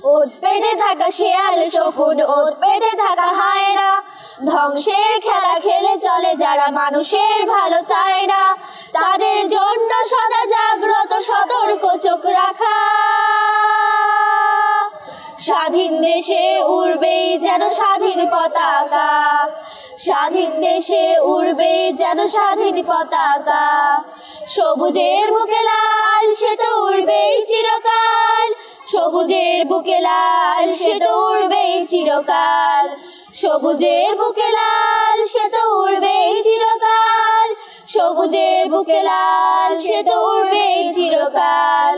ওত পেতে থাকা শিয়াল শকুন, ওত পেতে থাকা হায়না, ধ্বংসের খেলা খেলে চলে যারা মানুষের ভালো চায় না, তাদের জন্য সদা জাগ্রত সতর্ক চোখ রাখা। স্বাধীন দেশে উড়বেই যেন স্বাধীন পতাকা, স্বাধীন দেশে উড়বেই যেন স্বাধীন পতাকা। সবুজের বুকে লাল সে তো উড়বেই চিরকাল, সবুজের বুকে লাল সে তো উড়বেই চিরকাল, সবুজের বুকে লাল সে তো উড়বেই চিরকাল, সবুজের বুকে লাল সে তো উড়বেই চিরকাল।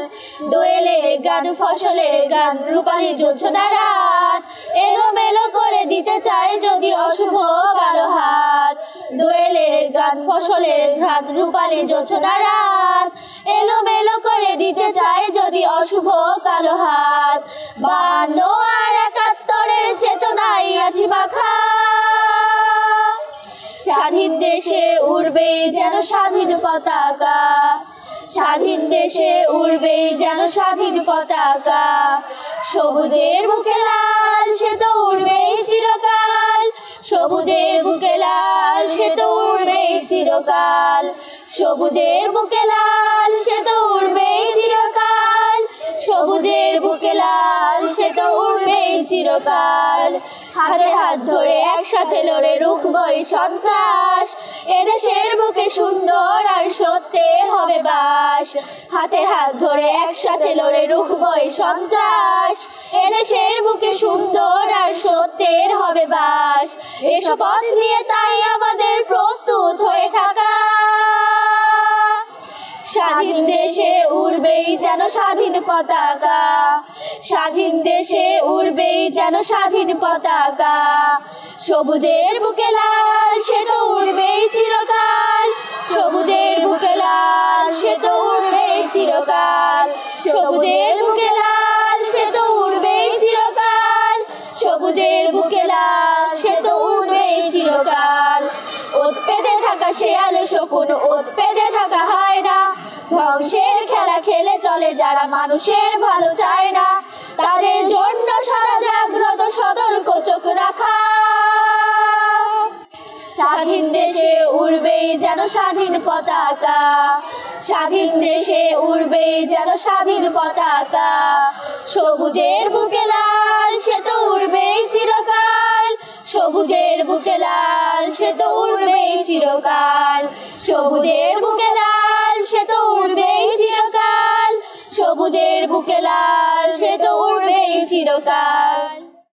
দোয়েলের গান ফসলের গান রূপালী জোছনা রাত, এলোমেলো করে দিতে চায় যদি অশুভ কালো হাত। দোয়েলের গান ফসলের গান রূপালী জোছনা রাত, এলোমেলো করে দিতে চায় যদি অশুভ কালো হাত। 52 আর 71-এর চেতনায় আছি মাখা, স্বাধীন দেশে উড়বেই যেন স্বাধীন পতাকা, স্বাধীন দেশে উড়বেই যেন স্বাধীন পতাকা। সবুজের বুকে লাল সে তো উড়বেই চিরকাল, সবুজের বুকে লাল সে তো উড়বেই চিরকাল, সবুজের বুকে লাল সে তো উড়বেই চিরকাল, সবুজের বুকে লাল সে তো উড়বেই চিরকাল। হাতে হাত ধরে একসাথে লড়ে রুখবই সন্ত্রাস, এদেশের বুকে সুন্দর আর সত্যের হবে বাস। হাতে হাত ধরে একসাথে লড়ে রুখবই সন্ত্রাস, এদেশের বুকে সুন্দর আর সত্যের হবে বাস। এ শপথ নিয়ে তাই আমাদের প্রস্তুত হয়ে থাকা, স্বাধীন দেশে উড়বেই যেন স্বাধীন পতাকা, স্বাধীন দেশে উড়বেই যেন স্বাধীন পতাকা। সবুজের বুকে লাল সে তো উড়বেই চিরকাল, সবুজের বুকে লাল সে তো উড়বেই চিরকাল, সবুজের বুকে লাল সে তো উড়বেই চিরকাল, সবুজের বুকে লাল সে তো উড়বেই চিরকাল। ওত পেতে থাকা শিয়াল শকুন, ওত পেতে থাকা হায়না, ধ্বংসের খেলা খেলে চলে যারা মানুষের ভালো চায় না, তাদের জন্য সদা জাগ্রত সতর্ক চোখ রাখা। স্বাধীন দেশে উড়বেই যেন স্বাধীন পতাকা, স্বাধীন দেশে উড়বেই যেন স্বাধীন পতাকা। সবুজের বুকে লাল সে তো উড়বেই চিরকাল, সবুজের বুকে লাল সে তো উড়বেই চিরকাল, সবুজের বুকে লাল সে তো উড়বেই চিরকাল, সবুজের বুকে লাল সে তো উড়বেই চিরকাল।